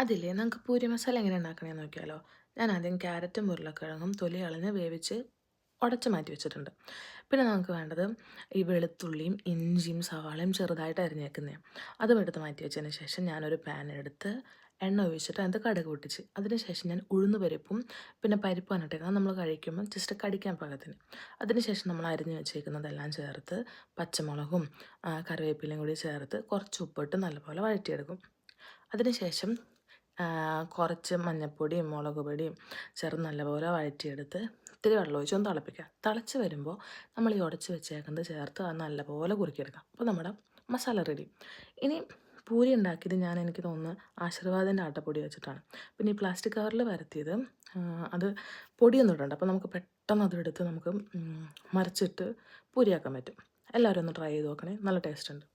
അതില്ലേ നമുക്ക് പൂരി മസാല എങ്ങനെ ഉണ്ടാക്കണേന്ന് നോക്കിയാലോ? ഞാൻ ആദ്യം ക്യാരറ്റും ഉരുളക്കിഴങ്ങും തൊലി കളഞ്ഞ് വേവിച്ച് ഉടച്ച് മാറ്റി വെച്ചിട്ടുണ്ട്. പിന്നെ നമുക്ക് വേണ്ടത് ഈ വെളുത്തുള്ളിയും ഇഞ്ചിയും സവാളയും ചെറുതായിട്ട് അരിഞ്ഞേക്കുന്നതാണ്. അതും എടുത്ത് മാറ്റി വെച്ചതിന് ശേഷം ഞാനൊരു പാൻ എടുത്ത് എണ്ണ ഒഴിച്ചിട്ട് അതിനകത്ത് കടുക് പൊട്ടിച്ച് അതിന് ശേഷം ഞാൻ ഉഴുന്ന് പരിപ്പും പിന്നെ പരിപ്പാണ് ഇട്ടേക്കുന്നത്. അത് നമ്മൾ കഴിക്കുമ്പോൾ ജസ്റ്റ് കടിക്കാൻ പാകത്തിന്. അതിന് ശേഷം നമ്മൾ അരിഞ്ഞ് വെച്ചേക്കുന്നതെല്ലാം ചേർത്ത് പച്ചമുളകും കറിവേപ്പിലയും കൂടി ചേർത്ത് കുറച്ച് ഉപ്പിട്ട് നല്ലപോലെ വഴറ്റിയെടുക്കും. അതിനുശേഷം കുറച്ച് മഞ്ഞൾപ്പൊടിയും മുളക് പൊടിയും ചേർത്ത് നല്ലപോലെ വഴറ്റിയെടുത്ത് ഇത്തിരി വെള്ളം ഒഴിച്ച് ഒന്ന് തിളപ്പിക്കുക. തിളച്ച് വരുമ്പോൾ നമ്മൾ ഈ ഉടച്ച് വെച്ചേക്കുന്നത് ചേർത്ത് അത് നല്ലപോലെ കുറുക്കിയെടുക്കാം. അപ്പോൾ നമ്മുടെ മസാല റെഡി. ഇനി പൂരി ഉണ്ടാക്കിയത് എനിക്ക് തോന്നുന്നു ആശീർവാദിൻ്റെ ആട്ടപ്പൊടി വെച്ചിട്ടാണ്. പിന്നെ ഈ പ്ലാസ്റ്റിക് കവറിൽ പരത്തിയത് അത് പൊടിയൊന്നും ഇടണ്ട. അപ്പോൾ നമുക്ക് പെട്ടെന്ന് അതെടുത്ത് നമുക്ക് മറിച്ചിട്ട് പൂരിയാക്കാൻ പറ്റും. എല്ലാവരും ഒന്ന് ട്രൈ ചെയ്ത് നോക്കണേ, നല്ല ടേസ്റ്റ് ഉണ്ട്.